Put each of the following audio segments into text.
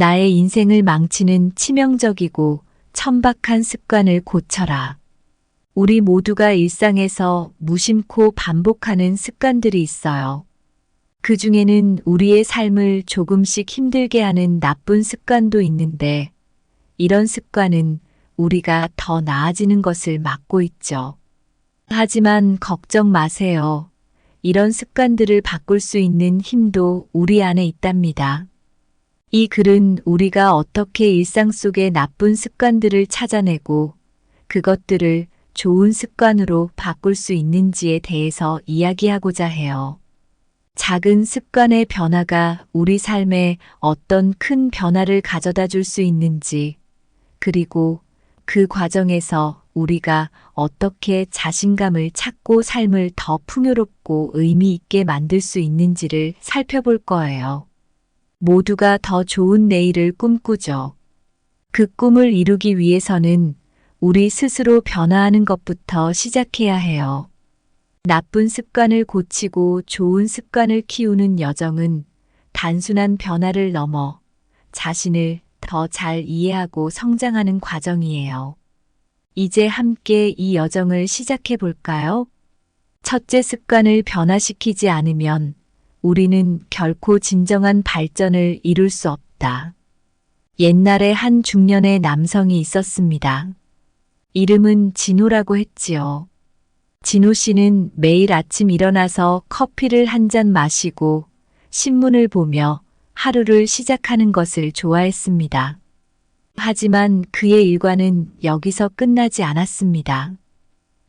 나의 인생을 망치는 치명적이고 천박한 습관을 고쳐라. 우리 모두가 일상에서 무심코 반복하는 습관들이 있어요. 그 중에는 우리의 삶을 조금씩 힘들게 하는 나쁜 습관도 있는데, 이런 습관은 우리가 더 나아지는 것을 막고 있죠. 하지만 걱정 마세요. 이런 습관들을 바꿀 수 있는 힘도 우리 안에 있답니다. 이 글은 우리가 어떻게 일상 속의 나쁜 습관들을 찾아내고 그것들을 좋은 습관으로 바꿀 수 있는지에 대해서 이야기하고자 해요. 작은 습관의 변화가 우리 삶에 어떤 큰 변화를 가져다 줄 수 있는지, 그리고 그 과정에서 우리가 어떻게 자신감을 찾고 삶을 더 풍요롭고 의미 있게 만들 수 있는지를 살펴볼 거예요. 모두가 더 좋은 내일을 꿈꾸죠. 그 꿈을 이루기 위해서는 우리 스스로 변화하는 것부터 시작해야 해요. 나쁜 습관을 고치고 좋은 습관을 키우는 여정은 단순한 변화를 넘어 자신을 더 잘 이해하고 성장하는 과정이에요. 이제 함께 이 여정을 시작해 볼까요? 첫째, 습관을 변화시키지 않으면 우리는 결코 진정한 발전을 이룰 수 없다. 옛날에 한 중년의 남성이 있었습니다. 이름은 진호라고 했지요. 진호 씨는 매일 아침 일어나서 커피를 한 잔 마시고 신문을 보며 하루를 시작하는 것을 좋아했습니다. 하지만 그의 일과는 여기서 끝나지 않았습니다.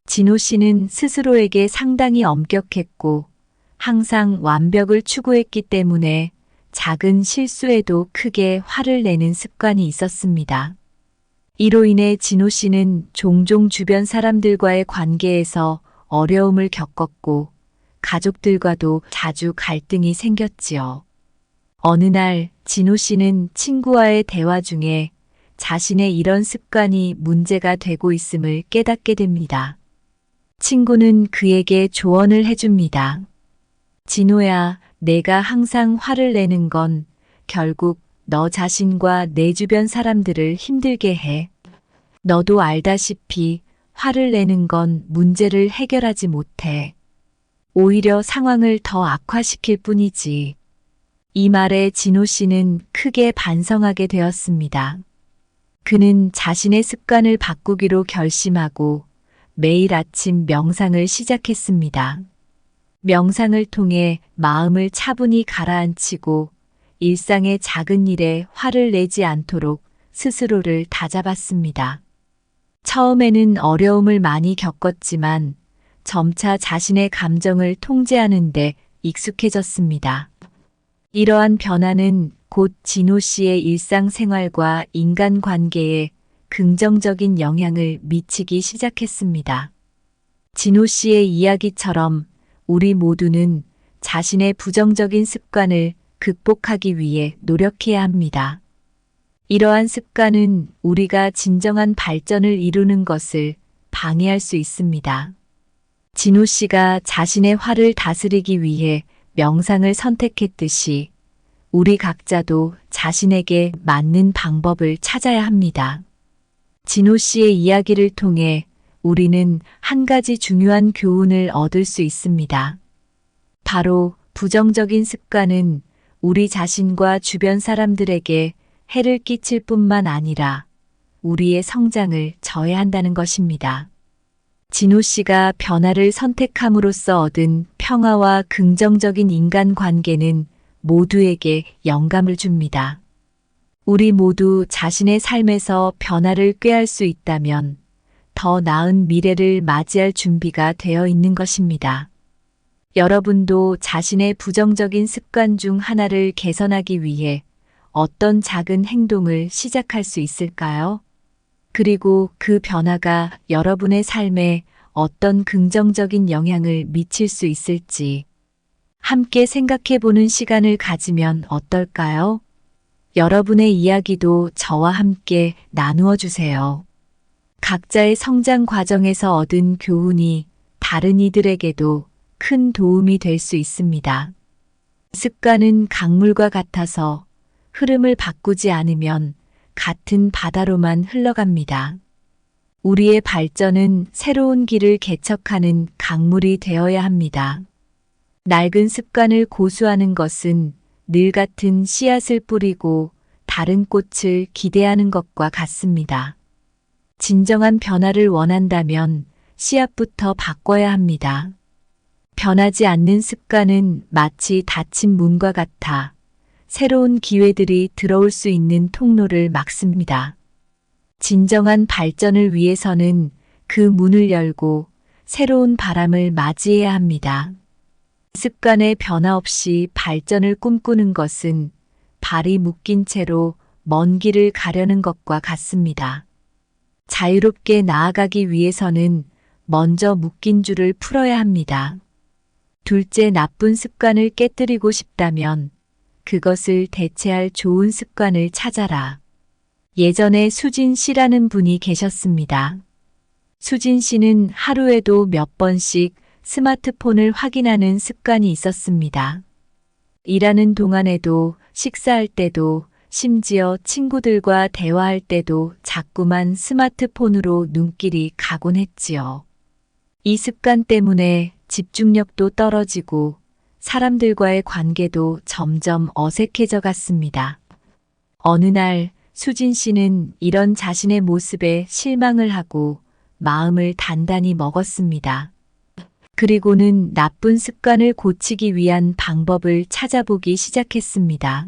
진호 씨는 스스로에게 상당히 엄격했고 항상 완벽을 추구했기 때문에 작은 실수에도 크게 화를 내는 습관이 있었습니다. 이로 인해 진호 씨는 종종 주변 사람들과의 관계에서 어려움을 겪었고 가족들과도 자주 갈등이 생겼지요. 어느 날 진호 씨는 친구와의 대화 중에 자신의 이런 습관이 문제가 되고 있음을 깨닫게 됩니다. 친구는 그에게 조언을 해줍니다. 진호야, 내가 항상 화를 내는 건 결국 너 자신과 내 주변 사람들을 힘들게 해. 너도 알다시피 화를 내는 건 문제를 해결하지 못해. 오히려 상황을 더 악화시킬 뿐이지. 이 말에 진호 씨는 크게 반성하게 되었습니다. 그는 자신의 습관을 바꾸기로 결심하고 매일 아침 명상을 시작했습니다. 명상을 통해 마음을 차분히 가라앉히고 일상의 작은 일에 화를 내지 않도록 스스로를 다잡았습니다. 처음에는 어려움을 많이 겪었지만 점차 자신의 감정을 통제하는 데 익숙해졌습니다. 이러한 변화는 곧 진호 씨의 일상생활과 인간관계에 긍정적인 영향을 미치기 시작했습니다. 진호 씨의 이야기처럼 우리 모두는 자신의 부정적인 습관을 극복하기 위해 노력해야 합니다. 이러한 습관은 우리가 진정한 발전을 이루는 것을 방해할 수 있습니다. 진호 씨가 자신의 화를 다스리기 위해 명상을 선택했듯이 우리 각자도 자신에게 맞는 방법을 찾아야 합니다. 진호 씨의 이야기를 통해 우리는 한 가지 중요한 교훈을 얻을 수 있습니다. 바로 부정적인 습관은 우리 자신과 주변 사람들에게 해를 끼칠 뿐만 아니라 우리의 성장을 저해한다는 것입니다. 진호 씨가 변화를 선택함으로써 얻은 평화와 긍정적인 인간관계는 모두에게 영감을 줍니다. 우리 모두 자신의 삶에서 변화를 꾀할 수 있다면 더 나은 미래를 맞이할 준비가 되어 있는 것입니다. 여러분도 자신의 부정적인 습관 중 하나를 개선하기 위해 어떤 작은 행동을 시작할 수 있을까요? 그리고 그 변화가 여러분의 삶에 어떤 긍정적인 영향을 미칠 수 있을지 함께 생각해 보는 시간을 가지면 어떨까요? 여러분의 이야기도 저와 함께 나누어 주세요. 각자의 성장 과정에서 얻은 교훈이 다른 이들에게도 큰 도움이 될 수 있습니다. 습관은 강물과 같아서 흐름을 바꾸지 않으면 같은 바다로만 흘러갑니다. 우리의 발전은 새로운 길을 개척하는 강물이 되어야 합니다. 낡은 습관을 고수하는 것은 늘 같은 씨앗을 뿌리고 다른 꽃을 기대하는 것과 같습니다. 진정한 변화를 원한다면 씨앗부터 바꿔야 합니다. 변하지 않는 습관은 마치 닫힌 문과 같아 새로운 기회들이 들어올 수 있는 통로를 막습니다. 진정한 발전을 위해서는 그 문을 열고 새로운 바람을 맞이해야 합니다. 습관의 변화 없이 발전을 꿈꾸는 것은 발이 묶인 채로 먼 길을 가려는 것과 같습니다. 자유롭게 나아가기 위해서는 먼저 묶인 줄을 풀어야 합니다. 둘째, 나쁜 습관을 깨뜨리고 싶다면 그것을 대체할 좋은 습관을 찾아라. 예전에 수진 씨라는 분이 계셨습니다. 수진 씨는 하루에도 몇 번씩 스마트폰을 확인하는 습관이 있었습니다. 일하는 동안에도, 식사할 때도, 심지어 친구들과 대화할 때도 자꾸만 스마트폰으로 눈길이 가곤 했지요. 이 습관 때문에 집중력도 떨어지고 사람들과의 관계도 점점 어색해져 갔습니다. 어느 날 수진 씨는 이런 자신의 모습에 실망을 하고 마음을 단단히 먹었습니다. 그리고는 나쁜 습관을 고치기 위한 방법을 찾아보기 시작했습니다.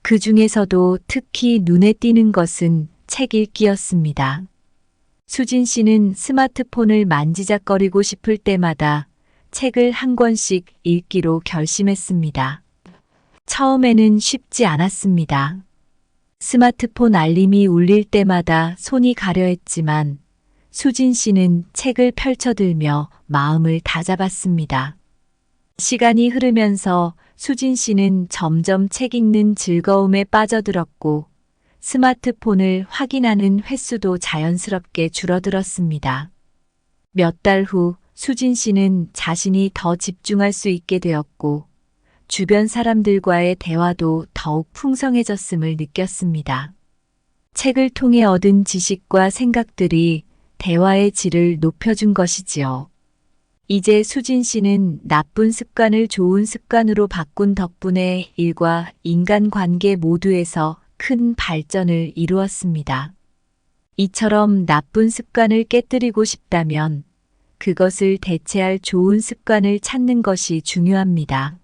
그 중에서도 특히 눈에 띄는 것은 책 읽기였습니다. 수진 씨는 스마트폰을 만지작거리고 싶을 때마다 책을 한 권씩 읽기로 결심했습니다. 처음에는 쉽지 않았습니다. 스마트폰 알림이 울릴 때마다 손이 가려 했지만 수진 씨는 책을 펼쳐들며 마음을 다잡았습니다. 시간이 흐르면서 수진 씨는 점점 책 읽는 즐거움에 빠져들었고 스마트폰을 확인하는 횟수도 자연스럽게 줄어들었습니다. 몇 달 후 수진 씨는 자신이 더 집중할 수 있게 되었고 주변 사람들과의 대화도 더욱 풍성해졌음을 느꼈습니다. 책을 통해 얻은 지식과 생각들이 대화의 질을 높여준 것이지요. 이제 수진 씨는 나쁜 습관을 좋은 습관으로 바꾼 덕분에 일과 인간관계 모두에서 큰 발전을 이루었습니다. 이처럼 나쁜 습관을 깨뜨리고 싶다면 그것을 대체할 좋은 습관을 찾는 것이 중요합니다.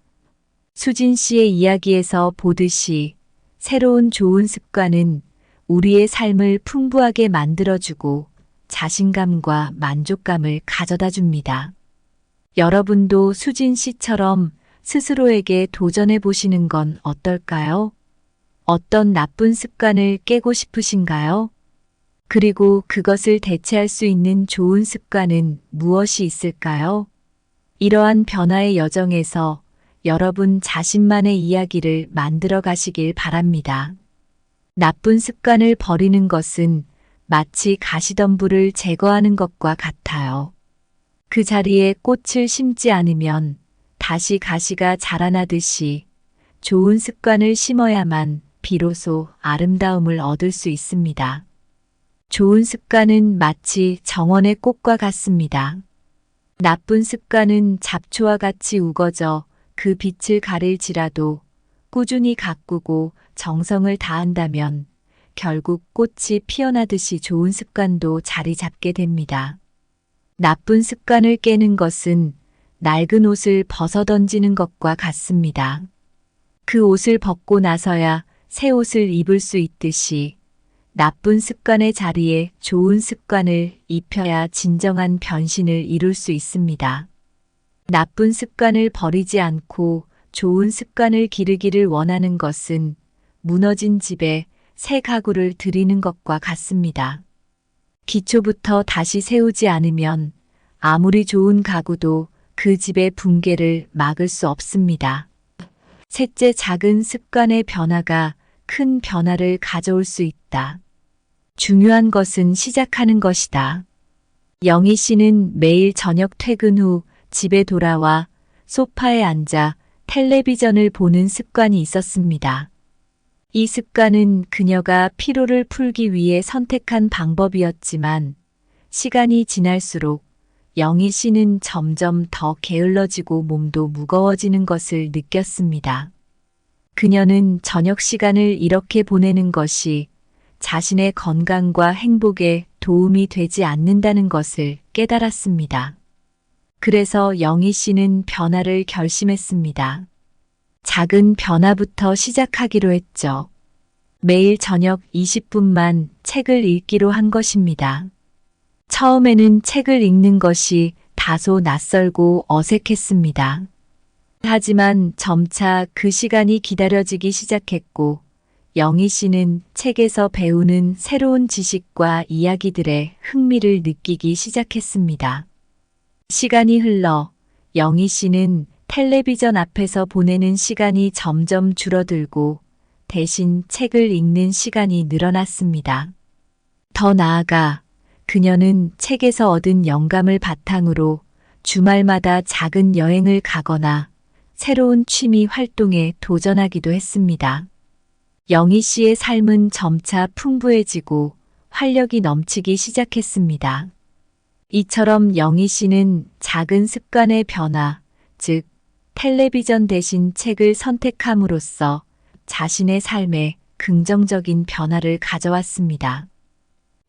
수진 씨의 이야기에서 보듯이 새로운 좋은 습관은 우리의 삶을 풍부하게 만들어주고 자신감과 만족감을 가져다 줍니다. 여러분도 수진 씨처럼 스스로에게 도전해 보시는 건 어떨까요? 어떤 나쁜 습관을 깨고 싶으신가요? 그리고 그것을 대체할 수 있는 좋은 습관은 무엇이 있을까요? 이러한 변화의 여정에서 여러분 자신만의 이야기를 만들어 가시길 바랍니다. 나쁜 습관을 버리는 것은 마치 가시덤불을 제거하는 것과 같아요. 그 자리에 꽃을 심지 않으면 다시 가시가 자라나듯이 좋은 습관을 심어야만 비로소 아름다움을 얻을 수 있습니다. 좋은 습관은 마치 정원의 꽃과 같습니다. 나쁜 습관은 잡초와 같이 우거져 그 빛을 가릴지라도 꾸준히 가꾸고 정성을 다한다면 결국 꽃이 피어나듯이 좋은 습관도 자리 잡게 됩니다. 나쁜 습관을 깨는 것은 낡은 옷을 벗어던지는 것과 같습니다. 그 옷을 벗고 나서야 새 옷을 입을 수 있듯이 나쁜 습관의 자리에 좋은 습관을 입혀야 진정한 변신을 이룰 수 있습니다. 나쁜 습관을 버리지 않고 좋은 습관을 기르기를 원하는 것은 무너진 집에 새 가구를 들이는 것과 같습니다. 기초부터 다시 세우지 않으면 아무리 좋은 가구도 그 집의 붕괴를 막을 수 없습니다. 셋째, 작은 습관의 변화가 큰 변화를 가져올 수 있다. 중요한 것은 시작하는 것이다. 영희 씨는 매일 저녁 퇴근 후 집에 돌아와 소파에 앉아 텔레비전을 보는 습관이 있었습니다. 이 습관은 그녀가 피로를 풀기 위해 선택한 방법이었지만 시간이 지날수록 영희 씨는 점점 더 게을러지고 몸도 무거워지는 것을 느꼈습니다. 그녀는 저녁 시간을 이렇게 보내는 것이 자신의 건강과 행복에 도움이 되지 않는다는 것을 깨달았습니다. 그래서 영희 씨는 변화를 결심했습니다. 작은 변화부터 시작하기로 했죠. 매일 저녁 20분만 책을 읽기로 한 것입니다. 처음에는 책을 읽는 것이 다소 낯설고 어색했습니다. 하지만 점차 그 시간이 기다려지기 시작했고, 영희 씨는 책에서 배우는 새로운 지식과 이야기들에 흥미를 느끼기 시작했습니다. 시간이 흘러 영희 씨는 텔레비전 앞에서 보내는 시간이 점점 줄어들고 대신 책을 읽는 시간이 늘어났습니다. 더 나아가 그녀는 책에서 얻은 영감을 바탕으로 주말마다 작은 여행을 가거나 새로운 취미 활동에 도전하기도 했습니다. 영희 씨의 삶은 점차 풍부해지고 활력이 넘치기 시작했습니다. 이처럼 영희 씨는 작은 습관의 변화, 즉 텔레비전 대신 책을 선택함으로써 자신의 삶에 긍정적인 변화를 가져왔습니다.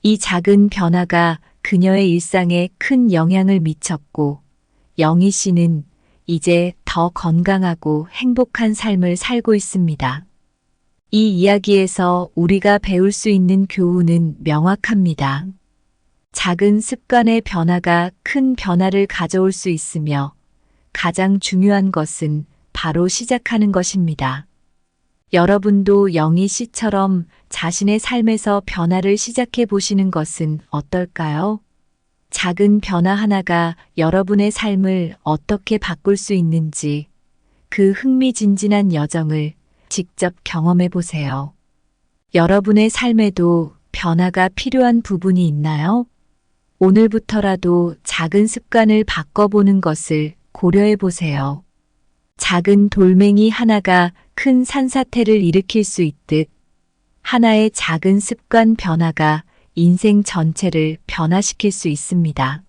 이 작은 변화가 그녀의 일상에 큰 영향을 미쳤고, 영희 씨는 이제 더 건강하고 행복한 삶을 살고 있습니다. 이 이야기에서 우리가 배울 수 있는 교훈은 명확합니다. 작은 습관의 변화가 큰 변화를 가져올 수 있으며 가장 중요한 것은 바로 시작하는 것입니다. 여러분도 영희 씨처럼 자신의 삶에서 변화를 시작해 보시는 것은 어떨까요? 작은 변화 하나가 여러분의 삶을 어떻게 바꿀 수 있는지 그 흥미진진한 여정을 직접 경험해 보세요. 여러분의 삶에도 변화가 필요한 부분이 있나요? 오늘부터라도 작은 습관을 바꿔보는 것을 고려해 보세요. 작은 돌멩이 하나가 큰 산사태를 일으킬 수 있듯 하나의 작은 습관 변화가 인생 전체를 변화시킬 수 있습니다.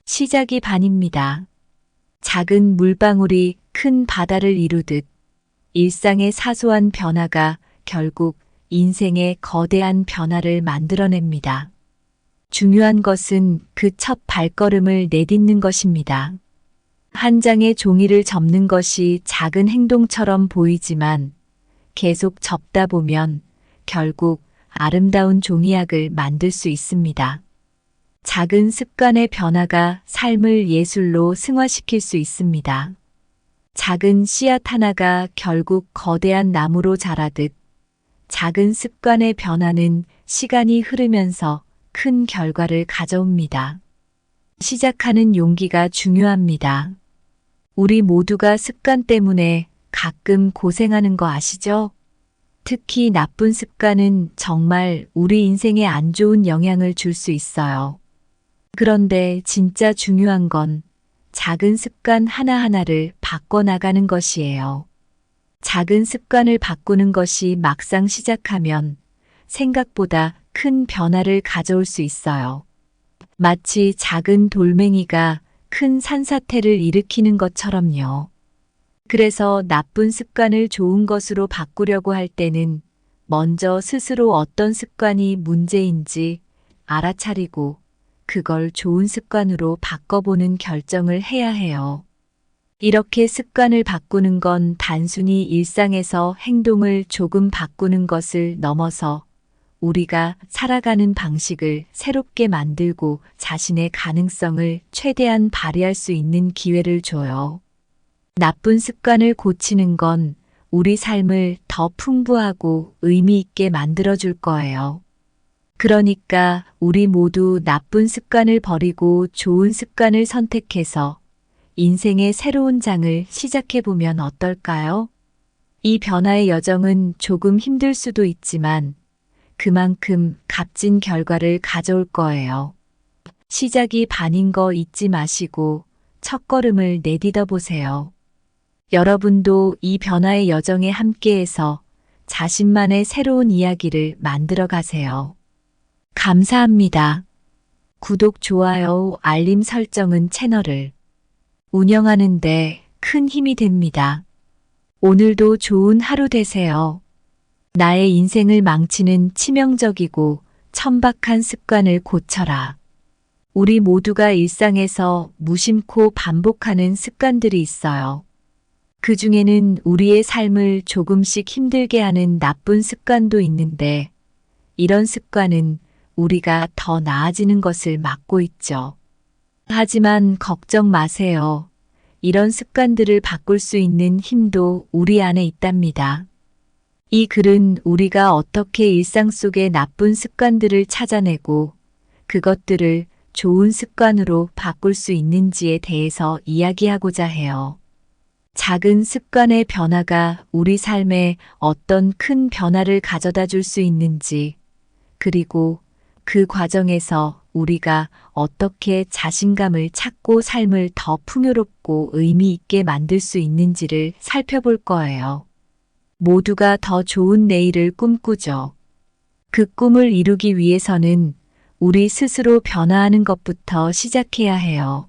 시작이 반입니다. 작은 물방울이 큰 바다를 이루듯 일상의 사소한 변화가 결국 인생의 거대한 변화를 만들어냅니다. 중요한 것은 그 첫 발걸음을 내딛는 것입니다. 한 장의 종이를 접는 것이 작은 행동처럼 보이지만 계속 접다 보면 결국 아름다운 종이약을 만들 수 있습니다. 작은 습관의 변화가 삶을 예술로 승화시킬 수 있습니다. 작은 씨앗 하나가 결국 거대한 나무로 자라듯 작은 습관의 변화는 시간이 흐르면서 큰 결과를 가져옵니다. 시작하는 용기가 중요합니다. 우리 모두가 습관 때문에 가끔 고생하는 거 아시죠? 특히 나쁜 습관은 정말 우리 인생에 안 좋은 영향을 줄 수 있어요. 그런데 진짜 중요한 건 작은 습관 하나하나를 바꿔나가는 것이에요. 작은 습관을 바꾸는 것이 막상 시작하면 생각보다 큰 변화를 가져올 수 있어요. 마치 작은 돌멩이가 큰 산사태를 일으키는 것처럼요. 그래서 나쁜 습관을 좋은 것으로 바꾸려고 할 때는 먼저 스스로 어떤 습관이 문제인지 알아차리고 그걸 좋은 습관으로 바꿔보는 결정을 해야 해요. 이렇게 습관을 바꾸는 건 단순히 일상에서 행동을 조금 바꾸는 것을 넘어서 우리가 살아가는 방식을 새롭게 만들고 자신의 가능성을 최대한 발휘할 수 있는 기회를 줘요. 나쁜 습관을 고치는 건 우리 삶을 더 풍부하고 의미 있게 만들어줄 거예요. 그러니까 우리 모두 나쁜 습관을 버리고 좋은 습관을 선택해서 인생의 새로운 장을 시작해보면 어떨까요? 이 변화의 여정은 조금 힘들 수도 있지만 그만큼 값진 결과를 가져올 거예요. 시작이 반인 거 잊지 마시고 첫걸음을 내딛어 보세요. 여러분도 이 변화의 여정에 함께해서 자신만의 새로운 이야기를 만들어 가세요. 감사합니다. 구독, 좋아요, 알림 설정은 채널을 운영하는데 큰 힘이 됩니다. 오늘도 좋은 하루 되세요. 나의 인생을 망치는 치명적이고 천박한 습관을 고쳐라. 우리 모두가 일상에서 무심코 반복하는 습관들이 있어요. 그 중에는 우리의 삶을 조금씩 힘들게 하는 나쁜 습관도 있는데, 이런 습관은 우리가 더 나아지는 것을 막고 있죠. 하지만 걱정 마세요. 이런 습관들을 바꿀 수 있는 힘도 우리 안에 있답니다. 이 글은 우리가 어떻게 일상 속의 나쁜 습관들을 찾아내고 그것들을 좋은 습관으로 바꿀 수 있는지에 대해서 이야기하고자 해요. 작은 습관의 변화가 우리 삶에 어떤 큰 변화를 가져다 줄 수 있는지, 그리고 그 과정에서 우리가 어떻게 자신감을 찾고 삶을 더 풍요롭고 의미 있게 만들 수 있는지를 살펴볼 거예요. 모두가 더 좋은 내일을 꿈꾸죠. 그 꿈을 이루기 위해서는 우리 스스로 변화하는 것부터 시작해야 해요.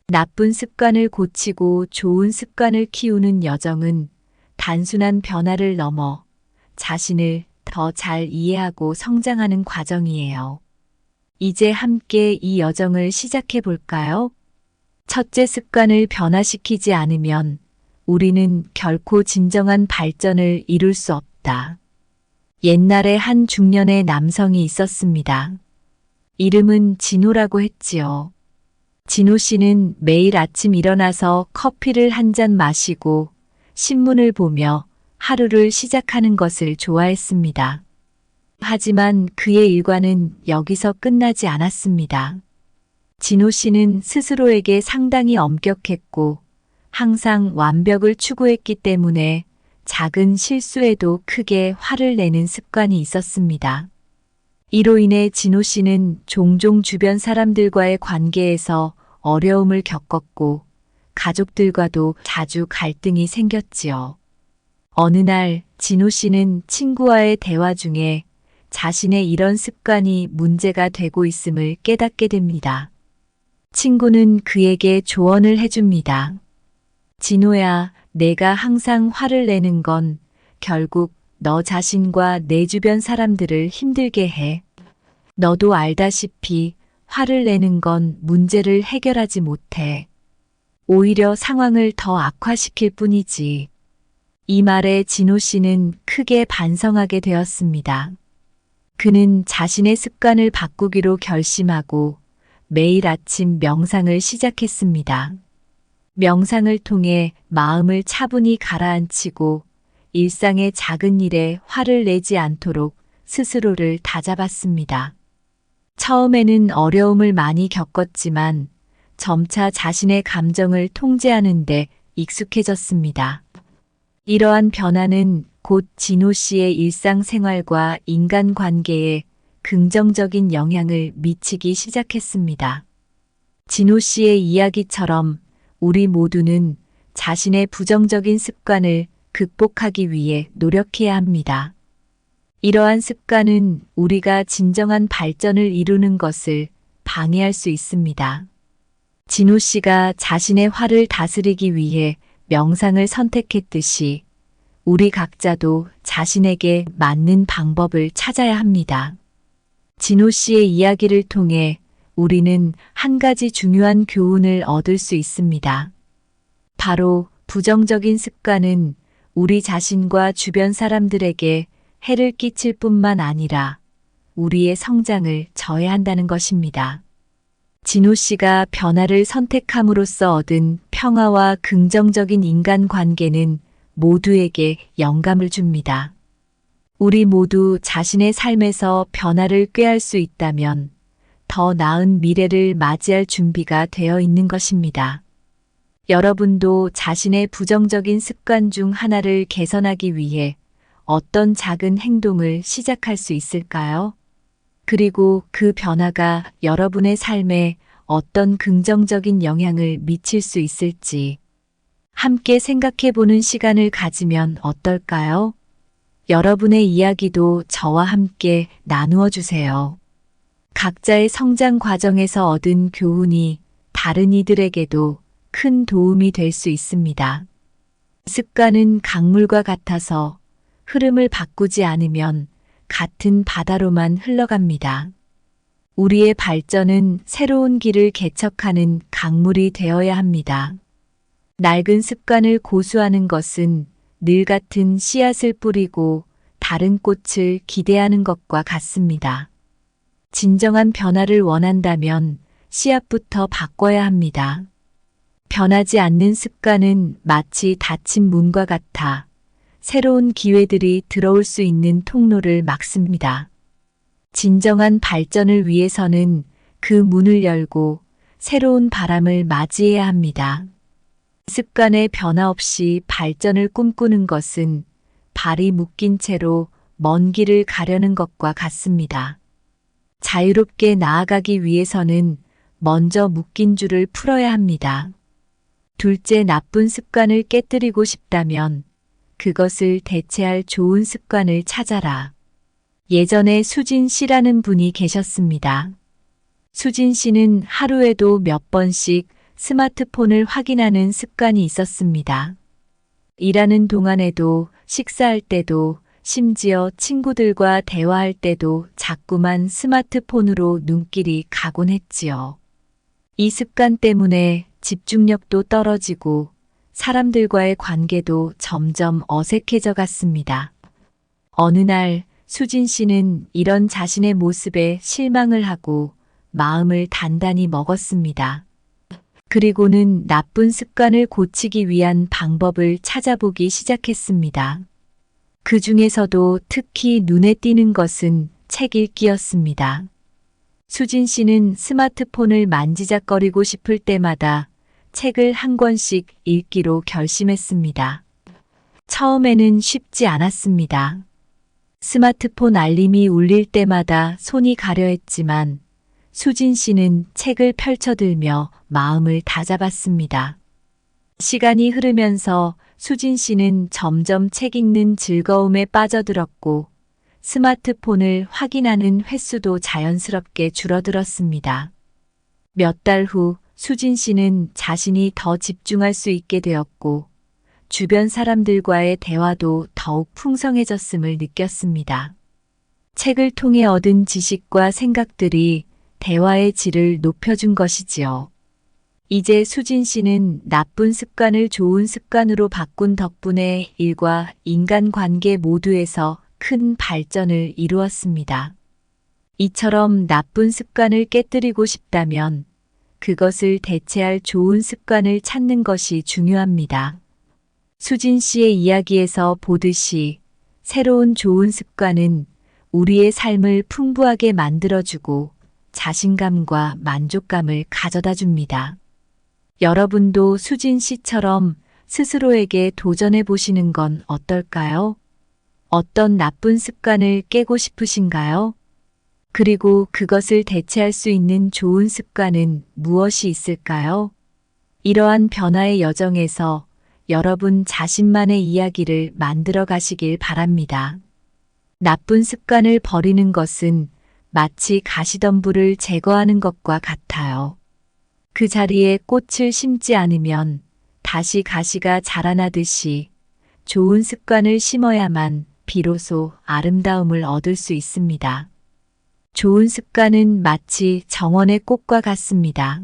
나쁜 습관을 고치고 좋은 습관을 키우는 여정은 단순한 변화를 넘어 자신을 더 잘 이해하고 성장하는 과정이에요. 이제 함께 이 여정을 시작해 볼까요? 첫째, 습관을 변화시키지 않으면 우리는 결코 진정한 발전을 이룰 수 없다. 옛날에 한 중년의 남성이 있었습니다. 이름은 진호라고 했지요. 진호 씨는 매일 아침 일어나서 커피를 한 잔 마시고 신문을 보며 하루를 시작하는 것을 좋아했습니다. 하지만 그의 일과는 여기서 끝나지 않았습니다. 진호 씨는 스스로에게 상당히 엄격했고 항상 완벽을 추구했기 때문에 작은 실수에도 크게 화를 내는 습관이 있었습니다. 이로 인해 진호 씨는 종종 주변 사람들과의 관계에서 어려움을 겪었고 가족들과도 자주 갈등이 생겼지요. 어느 날 진호 씨는 친구와의 대화 중에 자신의 이런 습관이 문제가 되고 있음을 깨닫게 됩니다. 친구는 그에게 조언을 해줍니다. 진호야, 내가 항상 화를 내는 건 결국 너 자신과 내 주변 사람들을 힘들게 해. 너도 알다시피 화를 내는 건 문제를 해결하지 못해. 오히려 상황을 더 악화시킬 뿐이지. 이 말에 진호 씨는 크게 반성하게 되었습니다. 그는 자신의 습관을 바꾸기로 결심하고 매일 아침 명상을 시작했습니다. 명상을 통해 마음을 차분히 가라앉히고 일상의 작은 일에 화를 내지 않도록 스스로를 다잡았습니다. 처음에는 어려움을 많이 겪었지만 점차 자신의 감정을 통제하는 데 익숙해졌습니다. 이러한 변화는 곧 진호 씨의 일상생활과 인간관계에 긍정적인 영향을 미치기 시작했습니다. 진호 씨의 이야기처럼 우리 모두는 자신의 부정적인 습관을 극복하기 위해 노력해야 합니다. 이러한 습관은 우리가 진정한 발전을 이루는 것을 방해할 수 있습니다. 진호 씨가 자신의 화를 다스리기 위해 명상을 선택했듯이 우리 각자도 자신에게 맞는 방법을 찾아야 합니다. 진호 씨의 이야기를 통해 우리는 한 가지 중요한 교훈을 얻을 수 있습니다. 바로 부정적인 습관은 우리 자신과 주변 사람들에게 해를 끼칠 뿐만 아니라 우리의 성장을 저해한다는 것입니다. 진호 씨가 변화를 선택함으로써 얻은 평화와 긍정적인 인간관계는 모두에게 영감을 줍니다. 우리 모두 자신의 삶에서 변화를 꾀할 수 있다면 더 나은 미래를 맞이할 준비가 되어 있는 것입니다. 여러분도 자신의 부정적인 습관 중 하나를 개선하기 위해 어떤 작은 행동을 시작할 수 있을까요? 그리고 그 변화가 여러분의 삶에 어떤 긍정적인 영향을 미칠 수 있을지 함께 생각해 보는 시간을 가지면 어떨까요? 여러분의 이야기도 저와 함께 나누어 주세요. 각자의 성장 과정에서 얻은 교훈이 다른 이들에게도 큰 도움이 될 수 있습니다. 습관은 강물과 같아서 흐름을 바꾸지 않으면 같은 바다로만 흘러갑니다. 우리의 발전은 새로운 길을 개척하는 강물이 되어야 합니다. 낡은 습관을 고수하는 것은 늘 같은 씨앗을 뿌리고 다른 꽃을 기대하는 것과 같습니다. 진정한 변화를 원한다면 씨앗부터 바꿔야 합니다. 변하지 않는 습관은 마치 닫힌 문과 같아 새로운 기회들이 들어올 수 있는 통로를 막습니다. 진정한 발전을 위해서는 그 문을 열고 새로운 바람을 맞이해야 합니다. 습관의 변화 없이 발전을 꿈꾸는 것은 발이 묶인 채로 먼 길을 가려는 것과 같습니다. 자유롭게 나아가기 위해서는 먼저 묶인 줄을 풀어야 합니다. 둘째, 나쁜 습관을 깨뜨리고 싶다면 그것을 대체할 좋은 습관을 찾아라. 예전에 수진 씨라는 분이 계셨습니다. 수진 씨는 하루에도 몇 번씩 스마트폰을 확인하는 습관이 있었습니다. 일하는 동안에도, 식사할 때도, 심지어 친구들과 대화할 때도 자꾸만 스마트폰으로 눈길이 가곤 했지요. 이 습관 때문에 집중력도 떨어지고 사람들과의 관계도 점점 어색해져 갔습니다. 어느 날 수진 씨는 이런 자신의 모습에 실망을 하고 마음을 단단히 먹었습니다. 그리고는 나쁜 습관을 고치기 위한 방법을 찾아보기 시작했습니다. 그 중에서도 특히 눈에 띄는 것은 책 읽기였습니다. 수진 씨는 스마트폰을 만지작거리고 싶을 때마다 책을 한 권씩 읽기로 결심했습니다. 처음에는 쉽지 않았습니다. 스마트폰 알림이 울릴 때마다 손이 가려 했지만 수진 씨는 책을 펼쳐들며 마음을 다잡았습니다. 시간이 흐르면서 수진 씨는 점점 책 읽는 즐거움에 빠져들었고 스마트폰을 확인하는 횟수도 자연스럽게 줄어들었습니다. 몇 달 후 수진 씨는 자신이 더 집중할 수 있게 되었고 주변 사람들과의 대화도 더욱 풍성해졌음을 느꼈습니다. 책을 통해 얻은 지식과 생각들이 대화의 질을 높여준 것이지요. 이제 수진 씨는 나쁜 습관을 좋은 습관으로 바꾼 덕분에 일과 인간관계 모두에서 큰 발전을 이루었습니다. 이처럼 나쁜 습관을 깨뜨리고 싶다면 그것을 대체할 좋은 습관을 찾는 것이 중요합니다. 수진 씨의 이야기에서 보듯이 새로운 좋은 습관은 우리의 삶을 풍부하게 만들어주고 자신감과 만족감을 가져다 줍니다. 여러분도 수진 씨처럼 스스로에게 도전해 보시는 건 어떨까요? 어떤 나쁜 습관을 깨고 싶으신가요? 그리고 그것을 대체할 수 있는 좋은 습관은 무엇이 있을까요? 이러한 변화의 여정에서 여러분 자신만의 이야기를 만들어 가시길 바랍니다. 나쁜 습관을 버리는 것은 마치 가시덤불을 제거하는 것과 같아요. 그 자리에 꽃을 심지 않으면 다시 가시가 자라나듯이 좋은 습관을 심어야만 비로소 아름다움을 얻을 수 있습니다. 좋은 습관은 마치 정원의 꽃과 같습니다.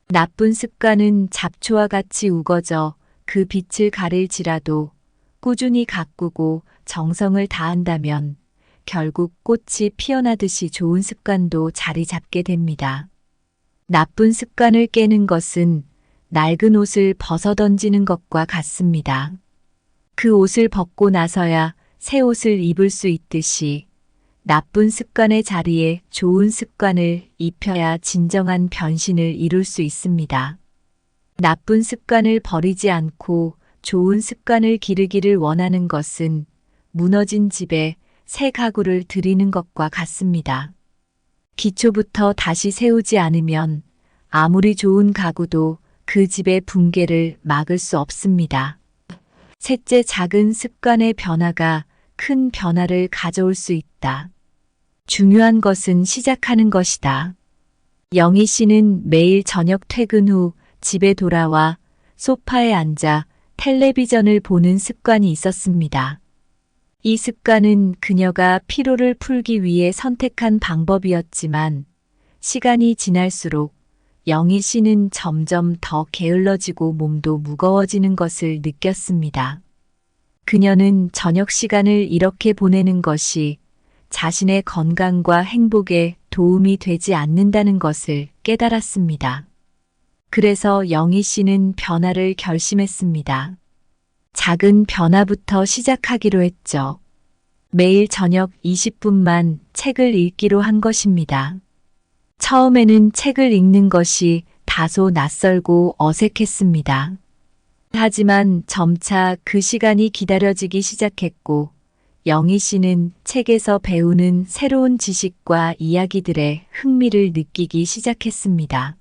나쁜 습관은 잡초와 같이 우거져 그 빛을 가릴지라도 꾸준히 가꾸고 정성을 다한다면 결국 꽃이 피어나듯이 좋은 습관도 자리 잡게 됩니다. 나쁜 습관을 깨는 것은 낡은 옷을 벗어던지는 것과 같습니다. 그 옷을 벗고 나서야 새 옷을 입을 수 있듯이 나쁜 습관의 자리에 좋은 습관을 입혀야 진정한 변신을 이룰 수 있습니다. 나쁜 습관을 버리지 않고 좋은 습관을 기르기를 원하는 것은 무너진 집에 새 가구를 들이는 것과 같습니다. 기초부터 다시 세우지 않으면 아무리 좋은 가구도 그 집의 붕괴를 막을 수 없습니다. 셋째, 작은 습관의 변화가 큰 변화를 가져올 수 있다. 중요한 것은 시작하는 것이다. 영희 씨는 매일 저녁 퇴근 후 집에 돌아와 소파에 앉아 텔레비전을 보는 습관이 있었습니다. 이 습관은 그녀가 피로를 풀기 위해 선택한 방법이었지만 시간이 지날수록 영희 씨는 점점 더 게을러지고 몸도 무거워지는 것을 느꼈습니다. 그녀는 저녁 시간을 이렇게 보내는 것이 자신의 건강과 행복에 도움이 되지 않는다는 것을 깨달았습니다. 그래서 영희 씨는 변화를 결심했습니다. 작은 변화부터 시작하기로 했죠. 매일 저녁 20분만 책을 읽기로 한 것입니다. 처음에는 책을 읽는 것이 다소 낯설고 어색했습니다. 하지만 점차 그 시간이 기다려지기 시작했고, 영희 씨는 책에서 배우는 새로운 지식과 이야기들에 흥미를 느끼기 시작했습니다.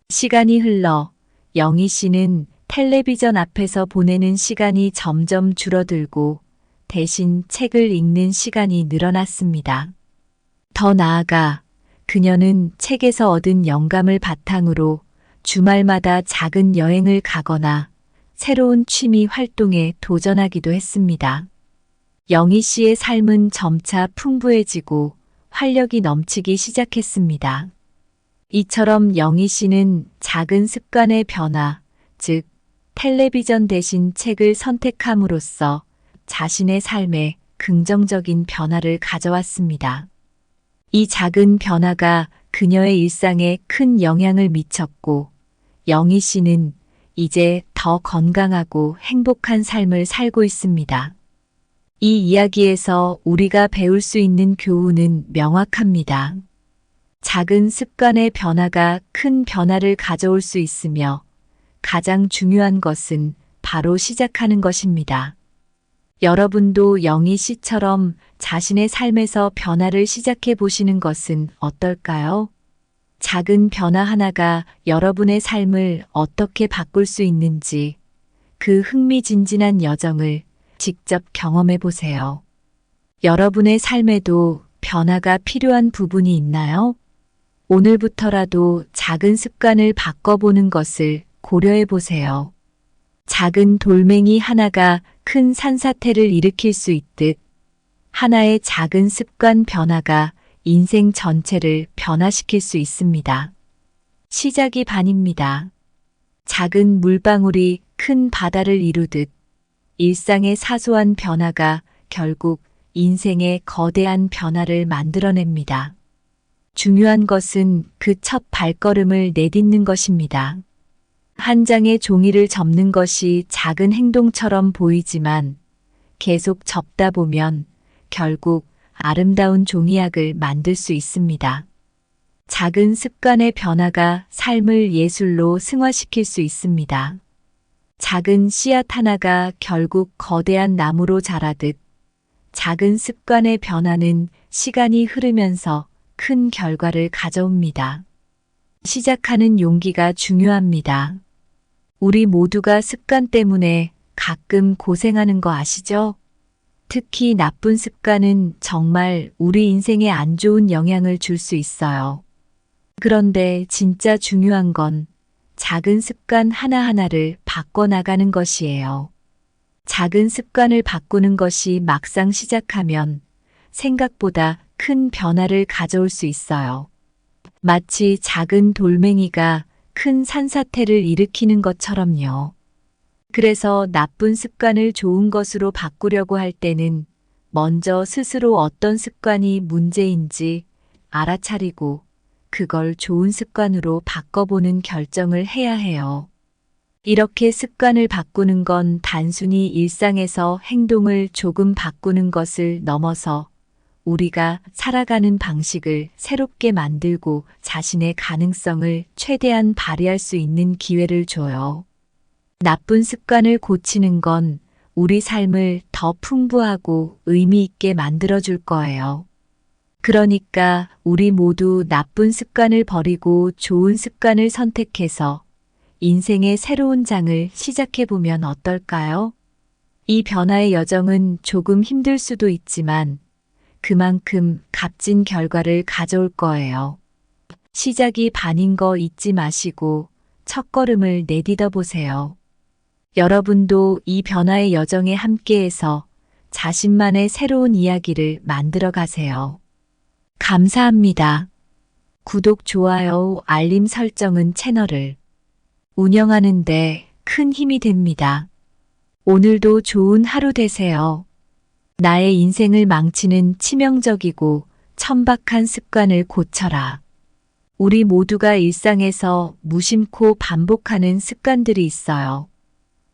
시간이 흘러 영희 씨는 텔레비전 앞에서 보내는 시간이 점점 줄어들고 대신 책을 읽는 시간이 늘어났습니다. 더 나아가 그녀는 책에서 얻은 영감을 바탕으로 주말마다 작은 여행을 가거나 새로운 취미 활동에 도전하기도 했습니다. 영희 씨의 삶은 점차 풍부해지고 활력이 넘치기 시작했습니다. 이처럼 영희 씨는 작은 습관의 변화, 즉 텔레비전 대신 책을 선택함으로써 자신의 삶에 긍정적인 변화를 가져왔습니다. 이 작은 변화가 그녀의 일상에 큰 영향을 미쳤고, 영희 씨는 이제 더 건강하고 행복한 삶을 살고 있습니다. 이 이야기에서 우리가 배울 수 있는 교훈은 명확합니다. 작은 습관의 변화가 큰 변화를 가져올 수 있으며 가장 중요한 것은 바로 시작하는 것입니다. 여러분도 영희 씨처럼 자신의 삶에서 변화를 시작해 보시는 것은 어떨까요? 작은 변화 하나가 여러분의 삶을 어떻게 바꿀 수 있는지 그 흥미진진한 여정을 직접 경험해 보세요. 여러분의 삶에도 변화가 필요한 부분이 있나요? 오늘부터라도 작은 습관을 바꿔보는 것을 고려해 보세요. 작은 돌멩이 하나가 큰 산사태를 일으킬 수 있듯 하나의 작은 습관 변화가 인생 전체를 변화시킬 수 있습니다. 시작이 반입니다. 작은 물방울이 큰 바다를 이루듯 일상의 사소한 변화가 결국 인생의 거대한 변화를 만들어냅니다. 중요한 것은 그 첫 발걸음을 내딛는 것입니다. 한 장의 종이를 접는 것이 작은 행동처럼 보이지만 계속 접다 보면 결국 아름다운 종이약을 만들 수 있습니다. 작은 습관의 변화가 삶을 예술로 승화시킬 수 있습니다. 작은 씨앗 하나가 결국 거대한 나무로 자라듯 작은 습관의 변화는 시간이 흐르면서 큰 결과를 가져옵니다. 시작하는 용기가 중요합니다. 우리 모두가 습관 때문에 가끔 고생하는 거 아시죠? 특히 나쁜 습관은 정말 우리 인생에 안 좋은 영향을 줄 수 있어요. 그런데 진짜 중요한 건 작은 습관 하나하나를 바꿔나가는 것이에요. 작은 습관을 바꾸는 것이 막상 시작하면 생각보다 큰 변화를 가져올 수 있어요. 마치 작은 돌멩이가 큰 산사태를 일으키는 것처럼요. 그래서 나쁜 습관을 좋은 것으로 바꾸려고 할 때는 먼저 스스로 어떤 습관이 문제인지 알아차리고 그걸 좋은 습관으로 바꿔보는 결정을 해야 해요. 이렇게 습관을 바꾸는 건 단순히 일상에서 행동을 조금 바꾸는 것을 넘어서 우리가 살아가는 방식을 새롭게 만들고 자신의 가능성을 최대한 발휘할 수 있는 기회를 줘요. 나쁜 습관을 고치는 건 우리 삶을 더 풍부하고 의미 있게 만들어줄 거예요. 그러니까 우리 모두 나쁜 습관을 버리고 좋은 습관을 선택해서 인생의 새로운 장을 시작해보면 어떨까요? 이 변화의 여정은 조금 힘들 수도 있지만 그만큼 값진 결과를 가져올 거예요. 시작이 반인 거 잊지 마시고 첫걸음을 내딛어 보세요. 여러분도 이 변화의 여정에 함께해서 자신만의 새로운 이야기를 만들어 가세요. 감사합니다. 구독, 좋아요, 알림 설정은 채널을 운영하는데 큰 힘이 됩니다. 오늘도 좋은 하루 되세요. 나의 인생을 망치는 치명적이고 천박한 습관을 고쳐라. 우리 모두가 일상에서 무심코 반복하는 습관들이 있어요.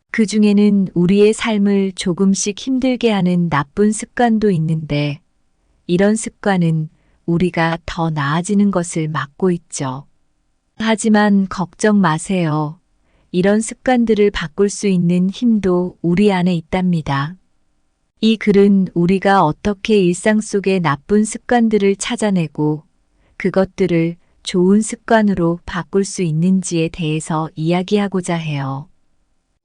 그 중에는 우리의 삶을 조금씩 힘들게 하는 나쁜 습관도 있는데, 이런 습관은 우리가 더 나아지는 것을 막고 있죠. 하지만 걱정 마세요. 이런 습관들을 바꿀 수 있는 힘도 우리 안에 있답니다. 이 글은 우리가 어떻게 일상 속의 나쁜 습관들을 찾아내고 그것들을 좋은 습관으로 바꿀 수 있는지에 대해서 이야기하고자 해요.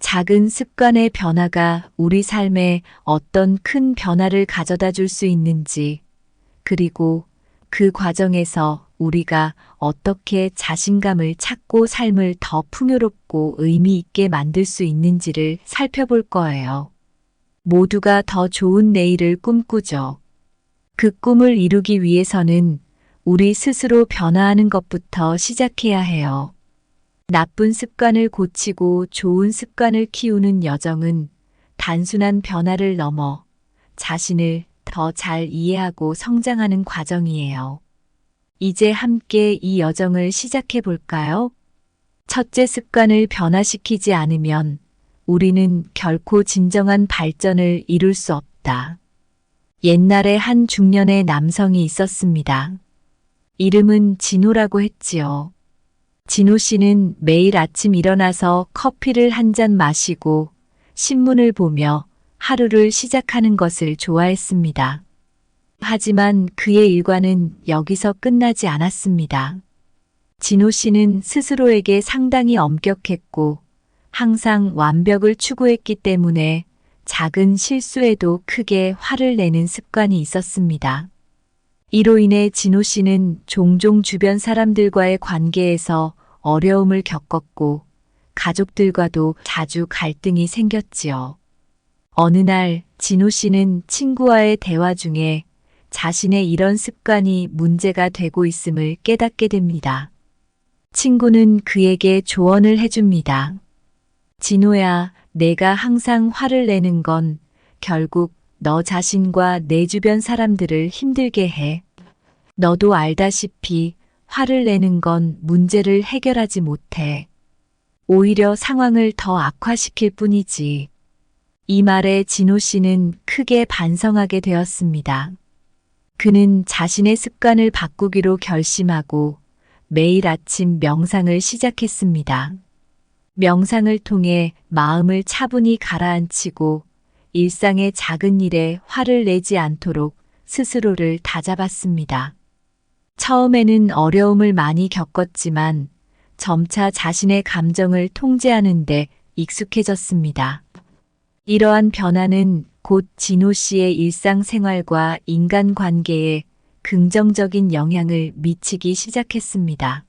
작은 습관의 변화가 우리 삶에 어떤 큰 변화를 가져다 줄 수 있는지, 그리고 그 과정에서 우리가 어떻게 자신감을 찾고 삶을 더 풍요롭고 의미 있게 만들 수 있는지를 살펴볼 거예요. 모두가 더 좋은 내일을 꿈꾸죠. 그 꿈을 이루기 위해서는 우리 스스로 변화하는 것부터 시작해야 해요. 나쁜 습관을 고치고 좋은 습관을 키우는 여정은 단순한 변화를 넘어 자신을 더 잘 이해하고 성장하는 과정이에요. 이제 함께 이 여정을 시작해 볼까요? 첫째, 습관을 변화시키지 않으면 우리는 결코 진정한 발전을 이룰 수 없다. 옛날에 한 중년의 남성이 있었습니다. 이름은 진호라고 했지요. 진호 씨는 매일 아침 일어나서 커피를 한 잔 마시고 신문을 보며 하루를 시작하는 것을 좋아했습니다. 하지만 그의 일과는 여기서 끝나지 않았습니다. 진호 씨는 스스로에게 상당히 엄격했고 항상 완벽을 추구했기 때문에 작은 실수에도 크게 화를 내는 습관이 있었습니다. 이로 인해 진호 씨는 종종 주변 사람들과의 관계에서 어려움을 겪었고 가족들과도 자주 갈등이 생겼지요. 어느 날 진호 씨는 친구와의 대화 중에 자신의 이런 습관이 문제가 되고 있음을 깨닫게 됩니다. 친구는 그에게 조언을 해줍니다. 진호야, 내가 항상 화를 내는 건 결국 너 자신과 내 주변 사람들을 힘들게 해. 너도 알다시피 화를 내는 건 문제를 해결하지 못해. 오히려 상황을 더 악화시킬 뿐이지. 이 말에 진호 씨는 크게 반성하게 되었습니다. 그는 자신의 습관을 바꾸기로 결심하고 매일 아침 명상을 시작했습니다. 명상을 통해 마음을 차분히 가라앉히고 일상의 작은 일에 화를 내지 않도록 스스로를 다잡았습니다. 처음에는 어려움을 많이 겪었지만 점차 자신의 감정을 통제하는 데 익숙해졌습니다. 이러한 변화는 곧 진호 씨의 일상생활과 인간관계에 긍정적인 영향을 미치기 시작했습니다.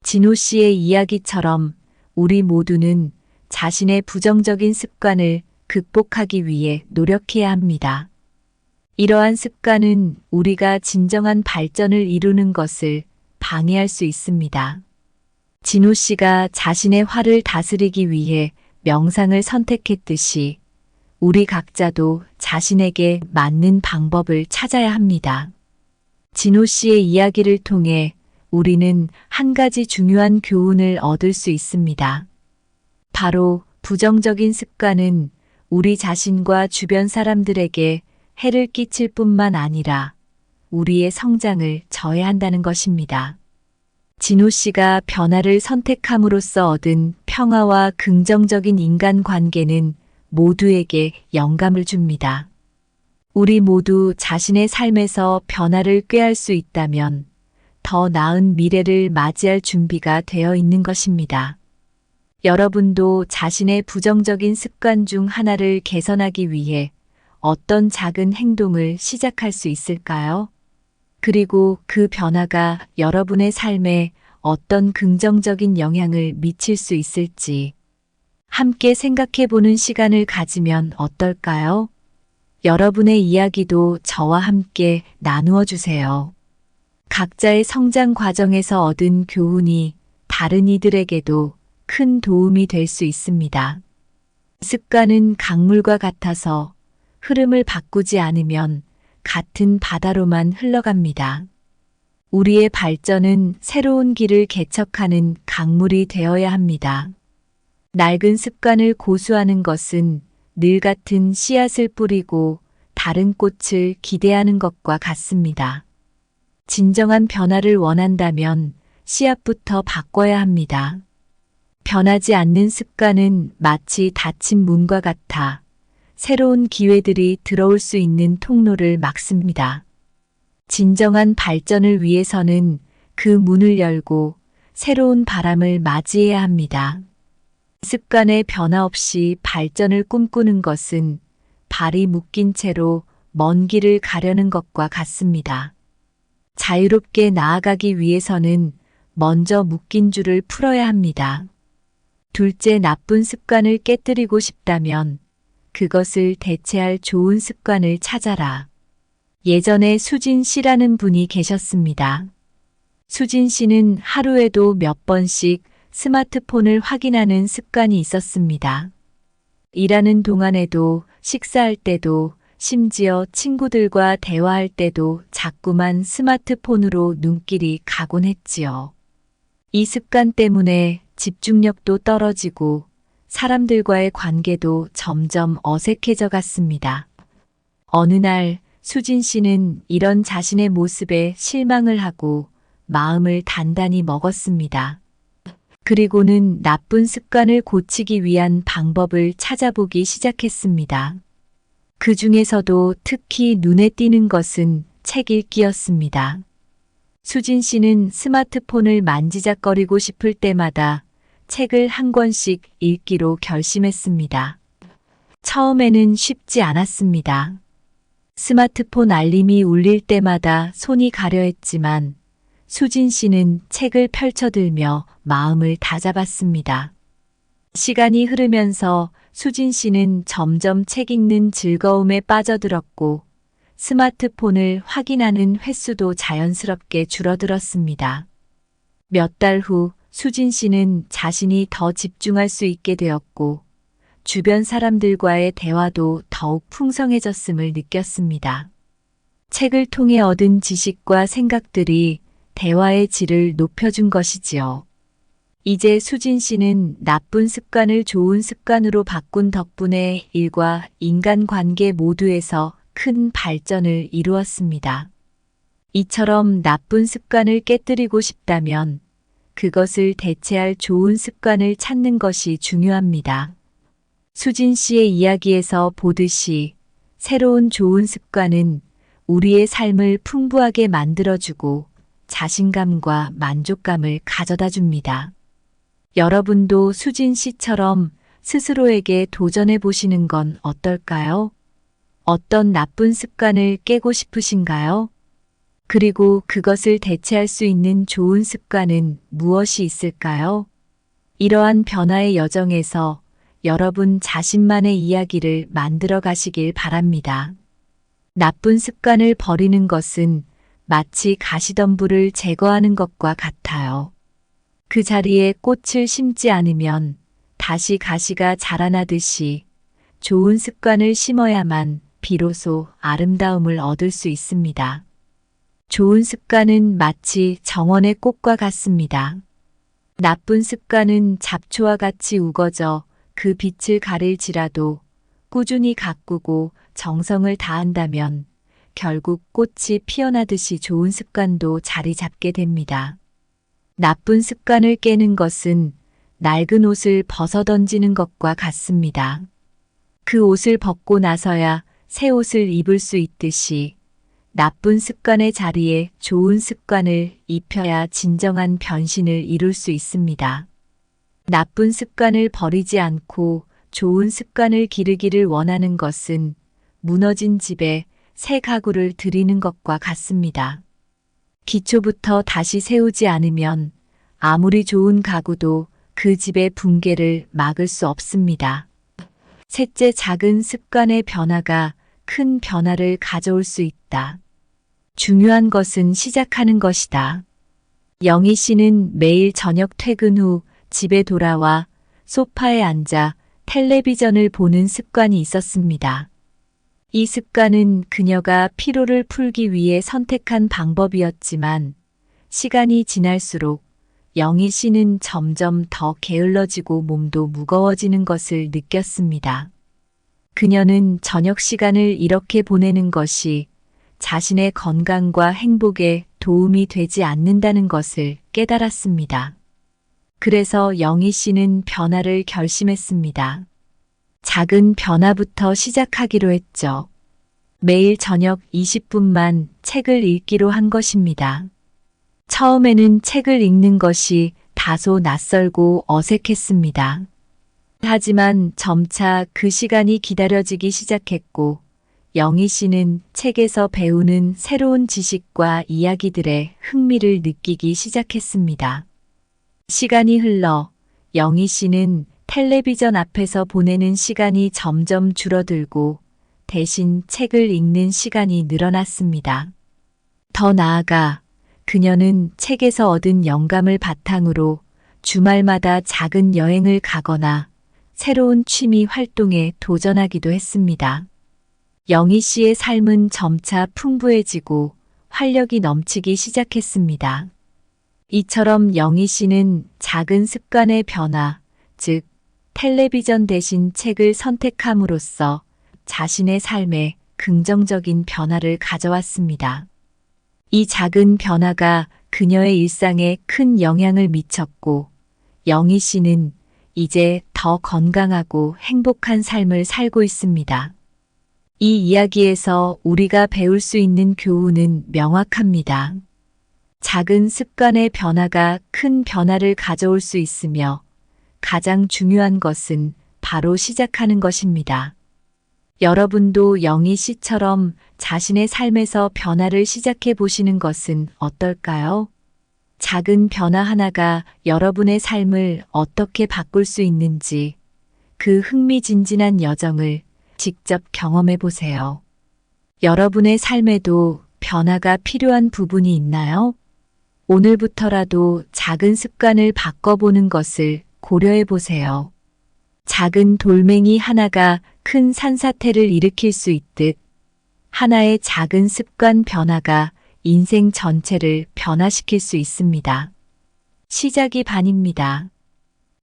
진호 씨의 이야기처럼 우리 모두는 자신의 부정적인 습관을 극복하기 위해 노력해야 합니다. 이러한 습관은 우리가 진정한 발전을 이루는 것을 방해할 수 있습니다. 진호 씨가 자신의 화를 다스리기 위해 명상을 선택했듯이 우리 각자도 자신에게 맞는 방법을 찾아야 합니다. 진호 씨의 이야기를 통해 우리는 한 가지 중요한 교훈을 얻을 수 있습니다. 바로 부정적인 습관은 우리 자신과 주변 사람들에게 해를 끼칠 뿐만 아니라 우리의 성장을 저해한다는 것입니다. 진호 씨가 변화를 선택함으로써 얻은 평화와 긍정적인 인간관계는 모두에게 영감을 줍니다. 우리 모두 자신의 삶에서 변화를 꾀할 수 있다면 더 나은 미래를 맞이할 준비가 되어 있는 것입니다. 여러분도 자신의 부정적인 습관 중 하나를 개선하기 위해 어떤 작은 행동을 시작할 수 있을까요? 그리고 그 변화가 여러분의 삶에 어떤 긍정적인 영향을 미칠 수 있을지 함께 생각해 보는 시간을 가지면 어떨까요? 여러분의 이야기도 저와 함께 나누어 주세요. 각자의 성장 과정에서 얻은 교훈이 다른 이들에게도 큰 도움이 될 수 있습니다. 습관은 강물과 같아서 흐름을 바꾸지 않으면 같은 바다로만 흘러갑니다. 우리의 발전은 새로운 길을 개척하는 강물이 되어야 합니다. 낡은 습관을 고수하는 것은 늘 같은 씨앗을 뿌리고 다른 꽃을 기대하는 것과 같습니다. 진정한 변화를 원한다면 씨앗부터 바꿔야 합니다. 변하지 않는 습관은 마치 닫힌 문과 같아 새로운 기회들이 들어올 수 있는 통로를 막습니다. 진정한 발전을 위해서는 그 문을 열고 새로운 바람을 맞이해야 합니다. 습관의 변화 없이 발전을 꿈꾸는 것은 발이 묶인 채로 먼 길을 가려는 것과 같습니다. 자유롭게 나아가기 위해서는 먼저 묶인 줄을 풀어야 합니다. 둘째, 나쁜 습관을 깨뜨리고 싶다면 그것을 대체할 좋은 습관을 찾아라. 예전에 수진 씨라는 분이 계셨습니다. 수진 씨는 하루에도 몇 번씩 스마트폰을 확인하는 습관이 있었습니다. 일하는 동안에도, 식사할 때도, 심지어 친구들과 대화할 때도 자꾸만 스마트폰으로 눈길이 가곤 했지요. 이 습관 때문에 집중력도 떨어지고 사람들과의 관계도 점점 어색해져 갔습니다. 어느 날 수진 씨는 이런 자신의 모습에 실망을 하고 마음을 단단히 먹었습니다. 그리고는 나쁜 습관을 고치기 위한 방법을 찾아보기 시작했습니다. 그 중에서도 특히 눈에 띄는 것은 책 읽기였습니다. 수진 씨는 스마트폰을 만지작거리고 싶을 때마다 책을 한 권씩 읽기로 결심했습니다. 처음에는 쉽지 않았습니다. 스마트폰 알림이 울릴 때마다 손이 가려 했지만 수진 씨는 책을 펼쳐들며 마음을 다잡았습니다. 시간이 흐르면서 수진 씨는 점점 책 읽는 즐거움에 빠져들었고 스마트폰을 확인하는 횟수도 자연스럽게 줄어들었습니다. 몇 달 후 수진 씨는 자신이 더 집중할 수 있게 되었고 주변 사람들과의 대화도 더욱 풍성해졌음을 느꼈습니다. 책을 통해 얻은 지식과 생각들이 대화의 질을 높여준 것이지요. 이제 수진 씨는 나쁜 습관을 좋은 습관으로 바꾼 덕분에 일과 인간관계 모두에서 큰 발전을 이루었습니다. 이처럼 나쁜 습관을 깨뜨리고 싶다면 그것을 대체할 좋은 습관을 찾는 것이 중요합니다. 수진 씨의 이야기에서 보듯이 새로운 좋은 습관은 우리의 삶을 풍부하게 만들어주고 자신감과 만족감을 가져다 줍니다. 여러분도 수진 씨처럼 스스로에게 도전해 보시는 건 어떨까요? 어떤 나쁜 습관을 깨고 싶으신가요? 그리고 그것을 대체할 수 있는 좋은 습관은 무엇이 있을까요? 이러한 변화의 여정에서 여러분 자신만의 이야기를 만들어 가시길 바랍니다. 나쁜 습관을 버리는 것은 마치 가시덤불을 제거하는 것과 같아요. 그 자리에 꽃을 심지 않으면 다시 가시가 자라나듯이 좋은 습관을 심어야만 비로소 아름다움을 얻을 수 있습니다. 좋은 습관은 마치 정원의 꽃과 같습니다. 나쁜 습관은 잡초와 같이 우거져 그 빛을 가릴지라도 꾸준히 가꾸고 정성을 다한다면 결국 꽃이 피어나듯이 좋은 습관도 자리 잡게 됩니다. 나쁜 습관을 깨는 것은 낡은 옷을 벗어던지는 것과 같습니다. 그 옷을 벗고 나서야 새 옷을 입을 수 있듯이 나쁜 습관의 자리에 좋은 습관을 입혀야 진정한 변신을 이룰 수 있습니다. 나쁜 습관을 버리지 않고 좋은 습관을 기르기를 원하는 것은 무너진 집에 새 가구를 들이는 것과 같습니다. 기초부터 다시 세우지 않으면 아무리 좋은 가구도 그 집의 붕괴를 막을 수 없습니다. 셋째, 작은 습관의 변화가 큰 변화를 가져올 수 있다. 중요한 것은 시작하는 것이다. 영희 씨는 매일 저녁 퇴근 후 집에 돌아와 소파에 앉아 텔레비전을 보는 습관이 있었습니다. 이 습관은 그녀가 피로를 풀기 위해 선택한 방법이었지만 시간이 지날수록 영희 씨는 점점 더 게을러지고 몸도 무거워지는 것을 느꼈습니다. 그녀는 저녁 시간을 이렇게 보내는 것이 자신의 건강과 행복에 도움이 되지 않는다는 것을 깨달았습니다. 그래서 영희 씨는 변화를 결심했습니다. 작은 변화부터 시작하기로 했죠. 매일 저녁 20분만 책을 읽기로 한 것입니다. 처음에는 책을 읽는 것이 다소 낯설고 어색했습니다. 하지만 점차 그 시간이 기다려지기 시작했고, 영희 씨는 책에서 배우는 새로운 지식과 이야기들에 흥미를 느끼기 시작했습니다. 시간이 흘러 영희 씨는 텔레비전 앞에서 보내는 시간이 점점 줄어들고 대신 책을 읽는 시간이 늘어났습니다. 더 나아가 그녀는 책에서 얻은 영감을 바탕으로 주말마다 작은 여행을 가거나 새로운 취미 활동에 도전하기도 했습니다. 영희 씨의 삶은 점차 풍부해지고 활력이 넘치기 시작했습니다. 이처럼 영희 씨는 작은 습관의 변화, 즉 텔레비전 대신 책을 선택함으로써 자신의 삶에 긍정적인 변화를 가져왔습니다. 이 작은 변화가 그녀의 일상에 큰 영향을 미쳤고, 영희 씨는 이제 더 건강하고 행복한 삶을 살고 있습니다. 이 이야기에서 우리가 배울 수 있는 교훈은 명확합니다. 작은 습관의 변화가 큰 변화를 가져올 수 있으며 가장 중요한 것은 바로 시작하는 것입니다. 여러분도 영희 씨처럼 자신의 삶에서 변화를 시작해 보시는 것은 어떨까요? 작은 변화 하나가 여러분의 삶을 어떻게 바꿀 수 있는지 그 흥미진진한 여정을 직접 경험해 보세요. 여러분의 삶에도 변화가 필요한 부분이 있나요? 오늘부터라도 작은 습관을 바꿔보는 것을 고려해 보세요. 작은 돌멩이 하나가 큰 산사태를 일으킬 수 있듯 하나의 작은 습관 변화가 인생 전체를 변화시킬 수 있습니다. 시작이 반입니다.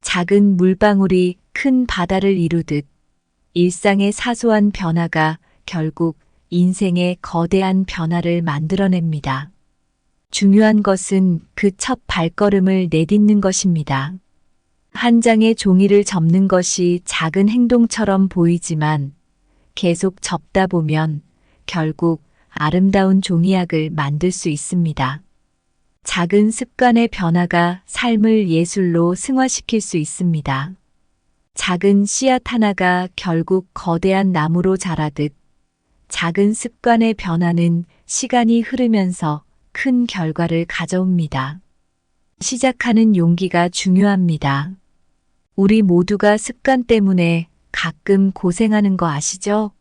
작은 물방울이 큰 바다를 이루듯 일상의 사소한 변화가 결국 인생의 거대한 변화를 만들어냅니다. 중요한 것은 그 첫 발걸음을 내딛는 것입니다. 한 장의 종이를 접는 것이 작은 행동처럼 보이지만 계속 접다 보면 결국 아름다운 종이약을 만들 수 있습니다. 작은 습관의 변화가 삶을 예술로 승화시킬 수 있습니다. 작은 씨앗 하나가 결국 거대한 나무로 자라듯 작은 습관의 변화는 시간이 흐르면서 큰 결과를 가져옵니다. 시작하는 용기가 중요합니다. 우리 모두가 습관 때문에 가끔 고생하는 거 아시죠?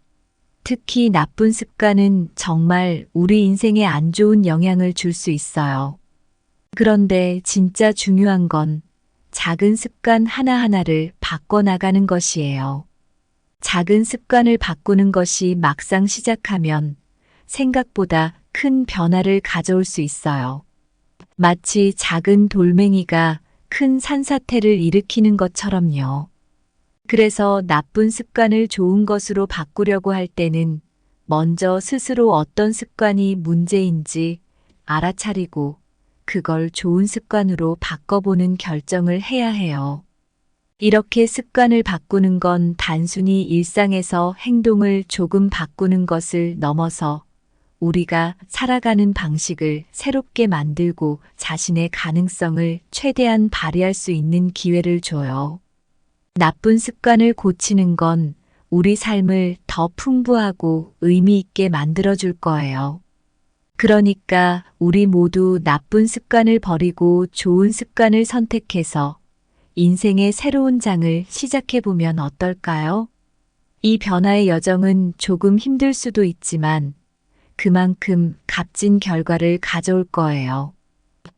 특히 나쁜 습관은 정말 우리 인생에 안 좋은 영향을 줄 수 있어요. 그런데 진짜 중요한 건 작은 습관 하나하나를 바꿔나가는 것이에요. 작은 습관을 바꾸는 것이 막상 시작하면 생각보다 큰 변화를 가져올 수 있어요. 마치 작은 돌멩이가 큰 산사태를 일으키는 것처럼요. 그래서 나쁜 습관을 좋은 것으로 바꾸려고 할 때는 먼저 스스로 어떤 습관이 문제인지 알아차리고 그걸 좋은 습관으로 바꿔보는 결정을 해야 해요. 이렇게 습관을 바꾸는 건 단순히 일상에서 행동을 조금 바꾸는 것을 넘어서 우리가 살아가는 방식을 새롭게 만들고 자신의 가능성을 최대한 발휘할 수 있는 기회를 줘요. 나쁜 습관을 고치는 건 우리 삶을 더 풍부하고 의미 있게 만들어줄 거예요. 그러니까 우리 모두 나쁜 습관을 버리고 좋은 습관을 선택해서 인생의 새로운 장을 시작해보면 어떨까요? 이 변화의 여정은 조금 힘들 수도 있지만 그만큼 값진 결과를 가져올 거예요.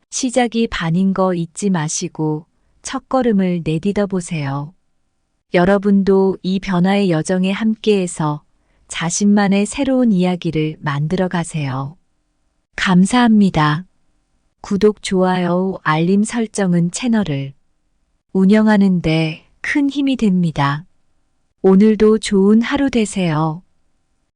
시작이 반인 거 잊지 마시고 첫걸음을 내딛어 보세요. 여러분도 이 변화의 여정에 함께해서 자신만의 새로운 이야기를 만들어 가세요. 감사합니다. 구독, 좋아요, 알림 설정은 채널을 운영하는 데 큰 힘이 됩니다. 오늘도 좋은 하루 되세요.